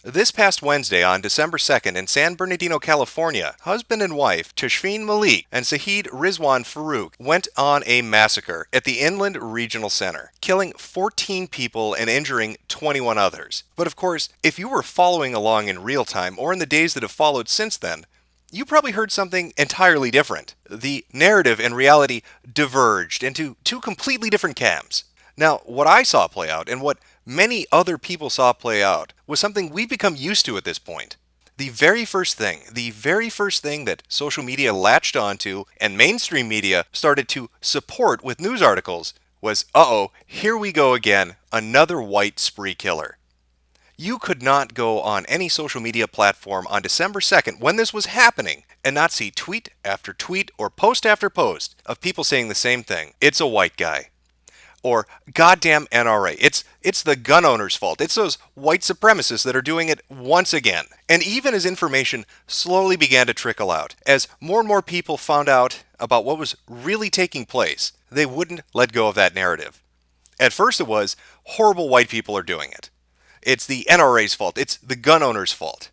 This past Wednesday, on December 2nd, in San Bernardino, California, husband and wife Tashfeen Malik and Saheed Rizwan Farouk went on a massacre at the Inland Regional Center, killing 14 people and injuring 21 others. But of course, if you were following along in real time or in the days that have followed since then, you probably heard something entirely different. The narrative and reality diverged into two completely different camps. Now, what I saw play out and what many other people saw play out was something we've become used to at this point. The very first thing that social media latched onto and mainstream media started to support with news articles was, here we go again, another white spree killer. You could not go on any social media platform on December 2nd when this was happening and not see tweet after tweet or post after post of people saying the same thing. It's a white guy. Or goddamn NRA. It's the gun owners' fault. It's those white supremacists that are doing it once again. And even as information slowly began to trickle out, as more and more people found out about what was really taking place, they wouldn't let go of that narrative. At first it was, horrible white people are doing it. It's the NRA's fault. It's the gun owners' fault.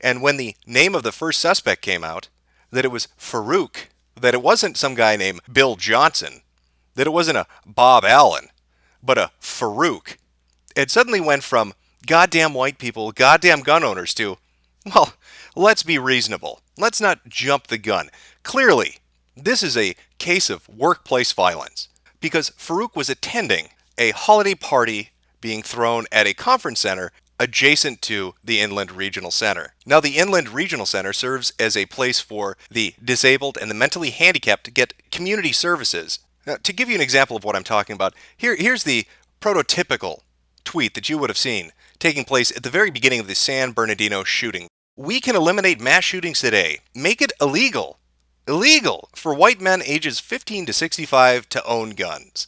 And when the name of the first suspect came out, that it was Farouk, that it wasn't some guy named Bill Johnson, that it wasn't a Bob Allen, but a Farouk. It suddenly went from goddamn white people, goddamn gun owners to, well, let's be reasonable. Let's not jump the gun. Clearly, this is a case of workplace violence because Farouk was attending a holiday party being thrown at a conference center adjacent to the Inland Regional Center. Now, the Inland Regional Center serves as a place for the disabled and the mentally handicapped to get community services. Now, to give you an example of what I'm talking about, here's the prototypical tweet that you would have seen taking place at the very beginning of the San Bernardino shooting. We can eliminate mass shootings today. Make it illegal for white men ages 15 to 65 to own guns.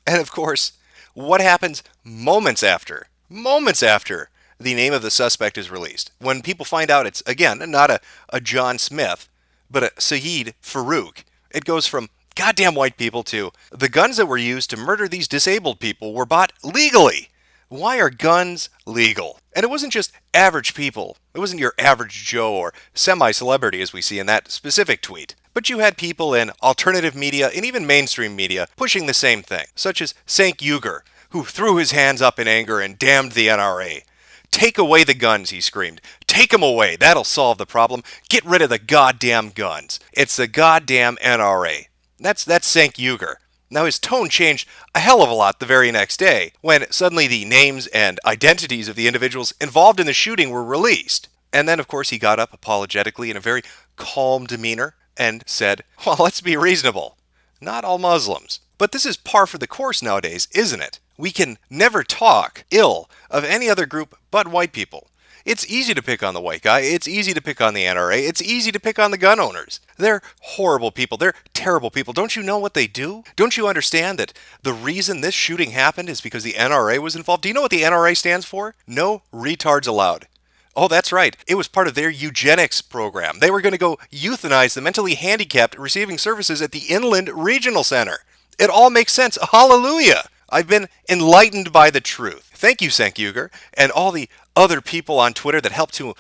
And of course, what happens moments after the name of the suspect is released? When people find out it's, again, not a John Smith, but a Saheed Farouk, it goes from goddamn white people to the guns that were used to murder these disabled people were bought legally. Why are guns legal? And it wasn't just average people. It wasn't your average Joe or semi-celebrity as we see in that specific tweet. But you had people in alternative media and even mainstream media pushing the same thing, such as Cenk Uygur, who threw his hands up in anger and damned the NRA. Take away the guns, he screamed. Take them away. That'll solve the problem. Get rid of the goddamn guns. It's the goddamn NRA. That's Cenk Uygur. Now his tone changed a hell of a lot the very next day when suddenly the names and identities of the individuals involved in the shooting were released. And then of course he got up apologetically in a very calm demeanor and said, well, let's be reasonable. Not all Muslims. But this is par for the course nowadays, isn't it? We can never talk ill of any other group but white people. It's easy to pick on the white guy. It's easy to pick on the NRA. It's easy to pick on the gun owners. They're horrible people. They're terrible people. Don't you know what they do? Don't you understand that the reason this shooting happened is because the NRA was involved? Do you know what the NRA stands for? No retards allowed. Oh, that's right. It was part of their eugenics program. They were going to go euthanize the mentally handicapped receiving services at the Inland Regional Center. It all makes sense. Hallelujah. I've been enlightened by the truth. Thank you, Cenk Uygur, and all the other people on Twitter that helped to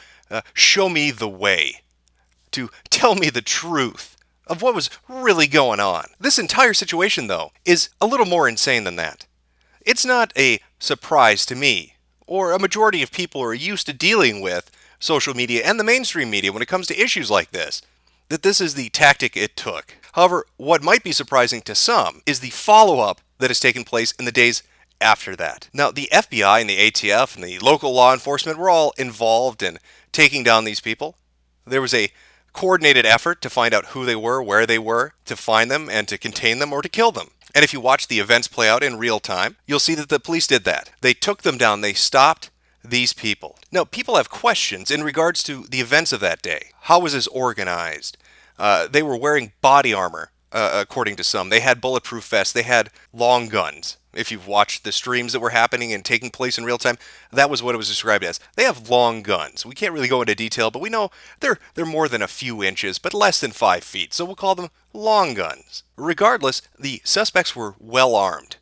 show me the way, to tell me the truth of what was really going on. This entire situation, though, is a little more insane than that. It's not a surprise to me, or a majority of people who are used to dealing with social media and the mainstream media when it comes to issues like this, that this is the tactic it took. However, what might be surprising to some is the follow-up that has taken place in the days after that. Now, the FBI and the ATF and the local law enforcement were all involved in taking down these people. There was a coordinated effort to find out who they were, where they were, to find them and to contain them or to kill them. And if you watch the events play out in real time, you'll see that the police did that. They took them down. They stopped these people. Now, people have questions in regards to the events of that day. How was this organized? They were wearing body armor, according to some. They had bulletproof vests. They had long guns. If you've watched the streams that were happening and taking place in real time, that was what it was described as. They have long guns. We can't really go into detail, but we know they're more than a few inches, but less than 5 feet, so we'll call them long guns. Regardless, the suspects were well armed.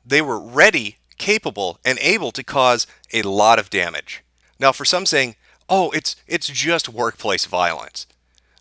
They were ready, capable, and able to cause a lot of damage. Now, for some saying, oh, it's just workplace violence.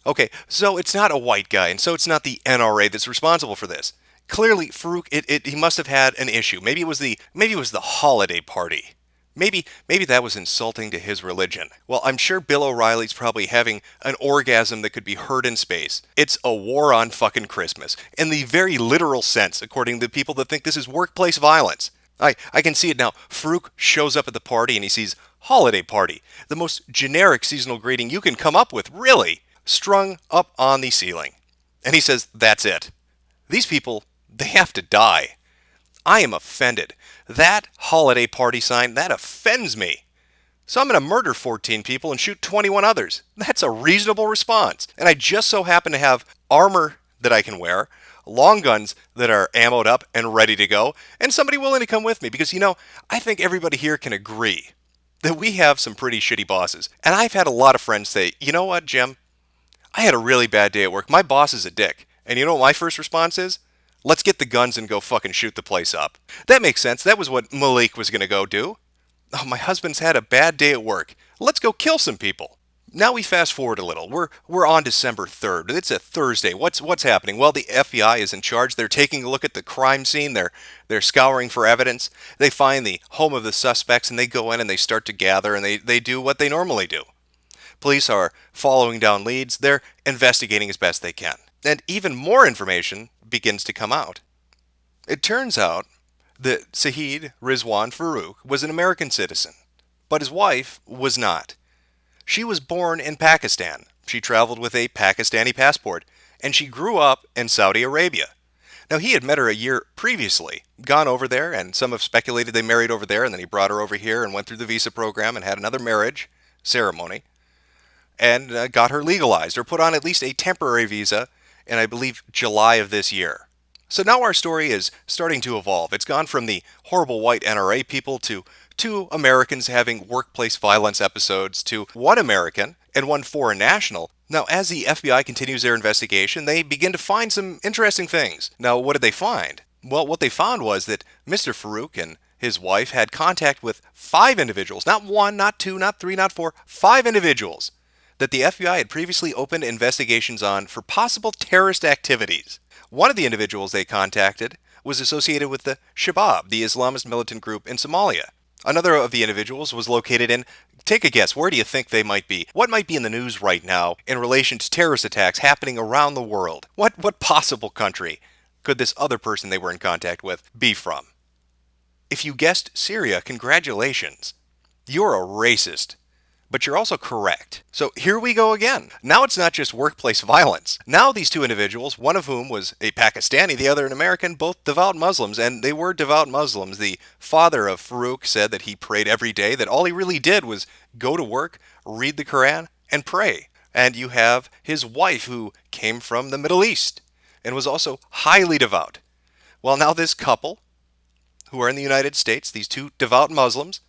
Okay, so it's not a white guy, and so it's not the NRA that's responsible for this. Clearly, Farouk, he must have had an issue. Maybe it was the holiday party. Maybe that was insulting to his religion. Well, I'm sure Bill O'Reilly's probably having an orgasm that could be heard in space. It's a war on fucking Christmas, in the very literal sense, according to people that think this is workplace violence. I can see it now. Farouk shows up at the party and he sees holiday party, the most generic seasonal greeting you can come up with, really, strung up on the ceiling. And he says, that's it. These people, they have to die. I am offended. That holiday party sign, that offends me. So I'm going to murder 14 people and shoot 21 others. That's a reasonable response. And I just so happen to have armor that I can wear, long guns that are ammoed up and ready to go, and somebody willing to come with me because, I think everybody here can agree that we have some pretty shitty bosses. And I've had a lot of friends say, you know what, Jim? I had a really bad day at work. My boss is a dick. And you know what my first response is? Let's get the guns and go fucking shoot the place up. That makes sense. That was what Malik was going to go do. Oh, my husband's had a bad day at work. Let's go kill some people. Now we fast forward a little. We're on December 3rd. It's a Thursday. What's happening? Well, the FBI is in charge. They're taking a look at the crime scene. They're scouring for evidence. They find the home of the suspects and they go in and they start to gather and they do what they normally do. Police are following down leads. They're investigating as best they can. And even more information begins to come out. It turns out that Saeed Rizwan Farouk was an American citizen, but his wife was not. She was born in Pakistan. She traveled with a Pakistani passport, and she grew up in Saudi Arabia. Now, he had met her a year previously, gone over there, and some have speculated they married over there, and then he brought her over here and went through the visa program and had another marriage ceremony, and got her legalized, or put on at least a temporary visa in, I believe, July of this year. So now our story is starting to evolve. It's gone from the horrible white NRA people to two Americans having workplace violence episodes to one American and one foreign national. Now, as the FBI continues their investigation, they begin to find some interesting things. Now, what did they find? Well, what they found was that Mr. Farouk and his wife had contact with 5 individuals, not 1, not 2, not 3, not 4, 5 individuals that the FBI had previously opened investigations on for possible terrorist activities. One of the individuals they contacted was associated with the Shabab, the Islamist militant group in Somalia. Another of the individuals was located in, take a guess, where do you think they might be? What might be in the news right now in relation to terrorist attacks happening around the world? What possible country could this other person they were in contact with be from? If you guessed Syria, congratulations. You're a racist. But you're also correct. So here we go again. Now it's not just workplace violence. Now these two individuals, one of whom was a Pakistani, the other an American, both devout Muslims, and they were devout Muslims. The father of Farouk said that he prayed every day, that all he really did was go to work, read the Quran, and pray. And you have his wife who came from the Middle East and was also highly devout. Well, now this couple, who are in the United States, these two devout Muslims,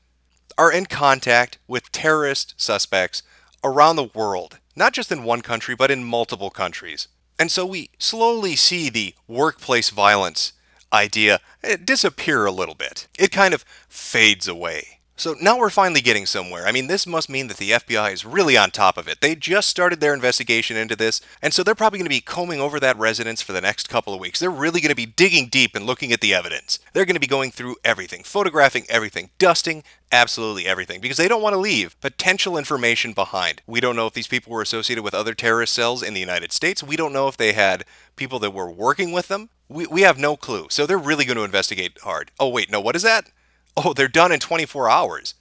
are in contact with terrorist suspects around the world, not just in one country, but in multiple countries. And so we slowly see the workplace violence idea disappear a little bit. It kind of fades away. So now we're finally getting somewhere. I mean, this must mean that the FBI is really on top of it. They just started their investigation into this, and so they're probably going to be combing over that residence for the next couple of weeks. They're really going to be digging deep and looking at the evidence. They're going to be going through everything, photographing everything, dusting absolutely everything, because they don't want to leave potential information behind. We don't know if these people were associated with other terrorist cells in the United States. We don't know if they had people that were working with them. We have no clue. So they're really going to investigate hard. Oh, wait, no, what is that? Oh, they're done in 24 hours.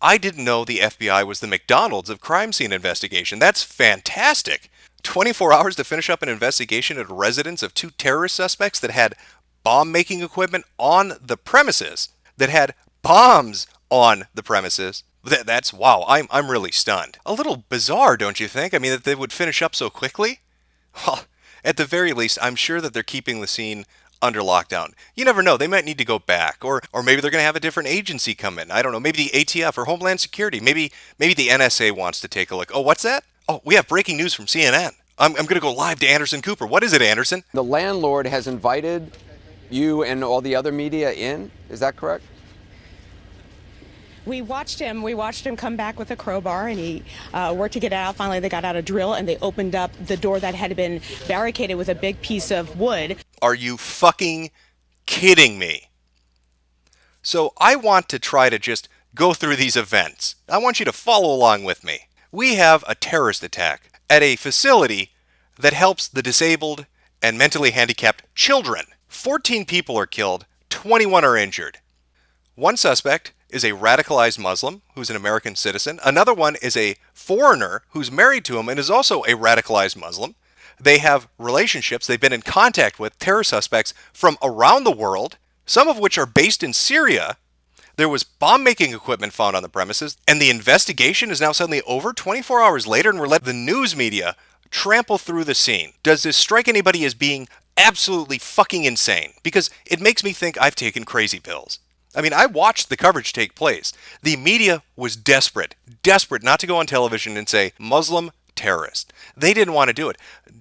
I didn't know the FBI was the McDonald's of crime scene investigation. That's fantastic. 24 hours to finish up an investigation at a residence of 2 terrorist suspects that had bomb-making equipment on the premises, that had bombs on the premises. That's wow, I'm really stunned. A little bizarre, don't you think? I mean, that they would finish up so quickly? Well, at the very least, I'm sure that they're keeping the scene under lockdown. You never know, they might need to go back, or maybe they're going to have a different agency come in. I don't know, maybe the ATF or Homeland Security. Maybe the NSA wants to take a look. Oh, what's that? Oh, we have breaking news from CNN. I'm going to go live to Anderson Cooper. What is it, Anderson? The landlord has invited you and all the other media in. Is that correct? We watched him. We watched him come back with a crowbar, and he worked to get out. Finally, they got out a drill, and they opened up the door that had been barricaded with a big piece of wood. Are you fucking kidding me? So I want to try to just go through these events. I want you to follow along with me. We have a terrorist attack at a facility that helps the disabled and mentally handicapped children. 14 people are killed, 21 are injured. One suspect is a radicalized Muslim who's an American citizen. Another one is a foreigner who's married to him and is also a radicalized Muslim. They have relationships. They've been in contact with terror suspects from around the world, some of which are based in Syria. There was bomb-making equipment found on the premises, and the investigation is now suddenly over 24 hours later, and we're letting the news media trample through the scene. Does this strike anybody as being absolutely fucking insane? Because it makes me think I've taken crazy pills. I mean, I watched the coverage take place. The media was desperate not to go on television and say, Muslim terrorist. They didn't want to do it.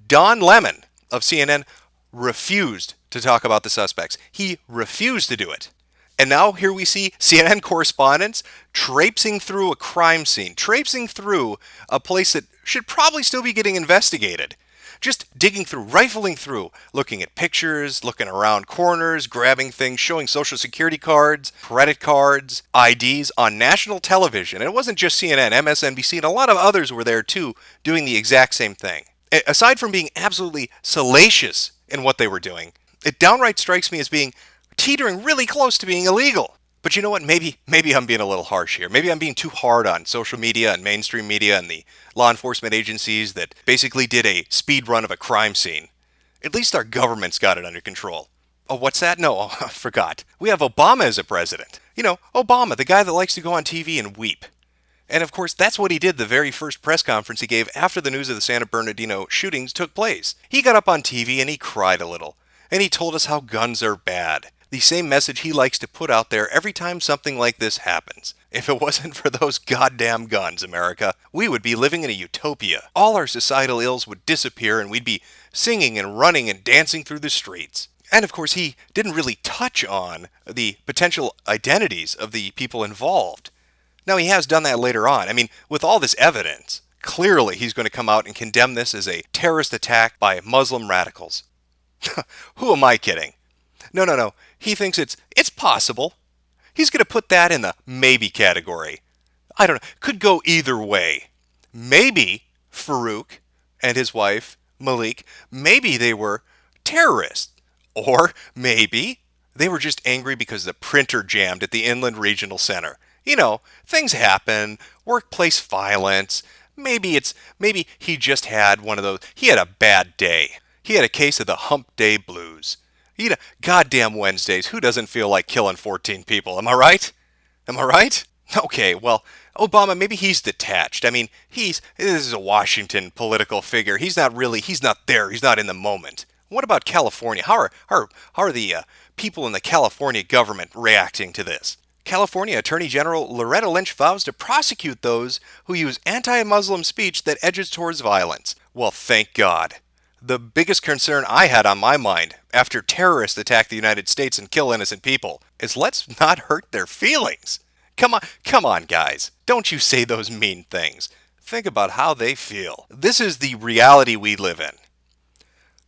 Don Lemon of CNN refused to talk about the suspects. He refused to do it. And now here we see CNN correspondents traipsing through a crime scene, traipsing through a place that should probably still be getting investigated. Just digging through, rifling through, looking at pictures, looking around corners, grabbing things, showing social security cards, credit cards, IDs on national television. And it wasn't just CNN, MSNBC, and a lot of others were there too, doing the exact same thing. Aside from being absolutely salacious in what they were doing, it downright strikes me as being teetering really close to being illegal. But you know what? Maybe I'm being a little harsh here. Maybe I'm being too hard on social media and mainstream media and the law enforcement agencies that basically did a speed run of a crime scene. At least our government's got it under control. Oh, what's that? No, I forgot. We have Obama as a president. You know, Obama, the guy that likes to go on TV and weep. And of course, that's what he did the very first press conference he gave after the news of the San Bernardino shootings took place. He got up on TV and he cried a little. And he told us how guns are bad. The same message he likes to put out there every time something like this happens. If it wasn't for those goddamn guns, America, we would be living in a utopia. All our societal ills would disappear and we'd be singing and running and dancing through the streets. And of course, he didn't really touch on the potential identities of the people involved. Now, he has done that later on. I mean, with all this evidence, clearly he's going to come out and condemn this as a terrorist attack by Muslim radicals. Who am I kidding? No. He thinks it's possible. He's going to put that in the maybe category. I don't know. Could go either way. Maybe Farouk and his wife, Malik, maybe they were terrorists. Or maybe they were just angry because the printer jammed at the Inland Regional Center. You know, things happen, workplace violence. Maybe he just had one of those. He had a bad day. He had a case of the hump day blues. You know, goddamn Wednesdays, who doesn't feel like killing 14 people? Am I right? Am I right? Okay, well, Obama, maybe he's detached. I mean, this is a Washington political figure. He's not there. He's not in the moment. What about California? How are the people in the California government reacting to this? California Attorney General Loretta Lynch vows to prosecute those who use anti-Muslim speech that edges towards violence. Well, thank God. The biggest concern I had on my mind after terrorists attack the United States and kill innocent people is let's not hurt their feelings. Come on, guys. Don't you say those mean things. Think about how they feel. This is the reality we live in.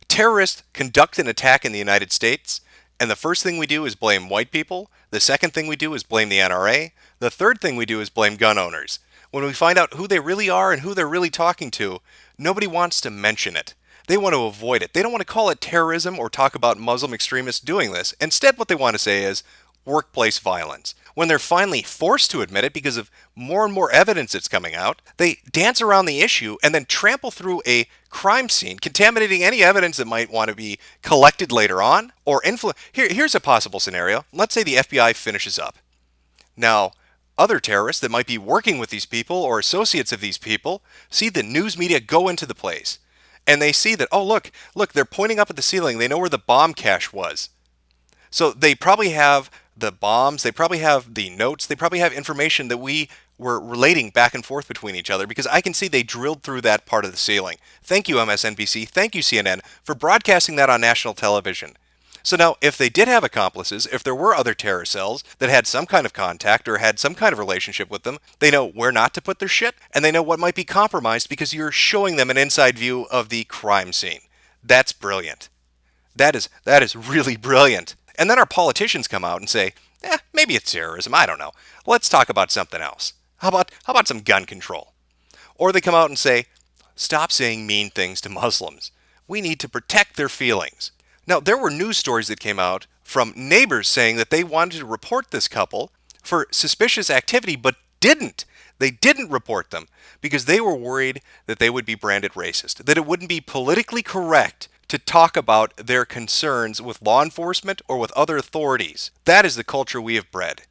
Terrorists conduct an attack in the United States, and the first thing we do is blame white people. The second thing we do is blame the NRA. The third thing we do is blame gun owners. When we find out who they really are and who they're really talking to, nobody wants to mention it. They want to avoid it. They don't want to call it terrorism or talk about Muslim extremists doing this. Instead, what they want to say is workplace violence. When they're finally forced to admit it because of more and more evidence that's coming out, they dance around the issue and then trample through a crime scene, contaminating any evidence that might want to be collected later on or influence. Here's a possible scenario. Let's say the FBI finishes up. Now, other terrorists that might be working with these people or associates of these people see the news media go into the place. And they see that, oh, look, they're pointing up at the ceiling. They know where the bomb cache was. So they probably have the bombs, they probably have the notes, they probably have information that we were relating back and forth between each other because I can see they drilled through that part of the ceiling. Thank you, MSNBC. Thank you, CNN, for broadcasting that on national television. So now, if they did have accomplices, if there were other terror cells that had some kind of contact or had some kind of relationship with them, they know where not to put their shit, and they know what might be compromised because you're showing them an inside view of the crime scene. That's brilliant. That is really brilliant. And then our politicians come out and say, maybe it's terrorism. I don't know. Let's talk about something else. How about some gun control? Or they come out and say, stop saying mean things to Muslims. We need to protect their feelings. Now, there were news stories that came out from neighbors saying that they wanted to report this couple for suspicious activity, but didn't. They didn't report them because they were worried that they would be branded racist, that it wouldn't be politically correct to talk about their concerns with law enforcement or with other authorities. That is the culture we have bred.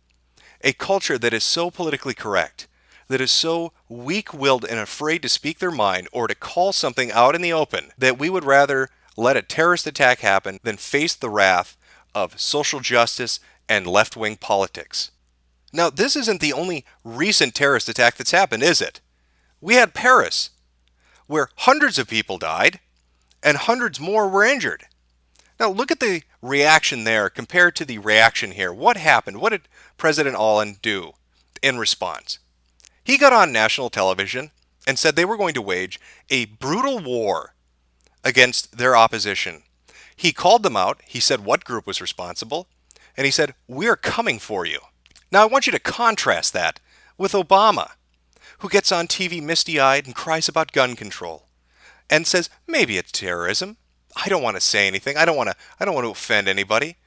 A culture that is so politically correct, that is so weak-willed and afraid to speak their mind or to call something out in the open, that we would rather let a terrorist attack happen than face the wrath of social justice and left-wing politics. Now, this isn't the only recent terrorist attack that's happened, is it? We had Paris, where hundreds of people died and hundreds more were injured. Now, look at the reaction there compared to the reaction here. What happened? What did President Hollande do in response? He got on national television and said they were going to wage a brutal war against their opposition. He called them out. He said what group was responsible. And he said, we're coming for you. Now, I want you to contrast that with Obama, who gets on TV misty-eyed and cries about gun control and says, maybe it's terrorism. I don't want to say anything. I don't want to offend anybody.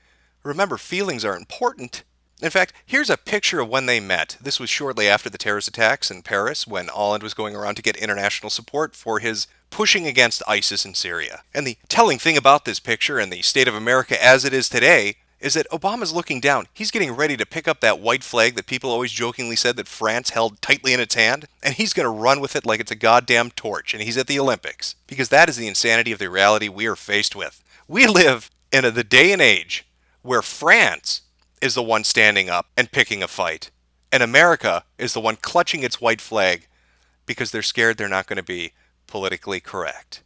Remember, feelings are important. In fact, here's a picture of when they met. This was shortly after the terrorist attacks in Paris, when Hollande was going around to get international support for his pushing against ISIS in Syria. And the telling thing about this picture and the state of America as it is today is that Obama's looking down. He's getting ready to pick up that white flag that people always jokingly said that France held tightly in its hand, and he's going to run with it like it's a goddamn torch, and he's at the Olympics. Because that is the insanity of the reality we are faced with. We live in the day and age where France is the one standing up and picking a fight, and America is the one clutching its white flag because they're scared they're not going to be politically correct.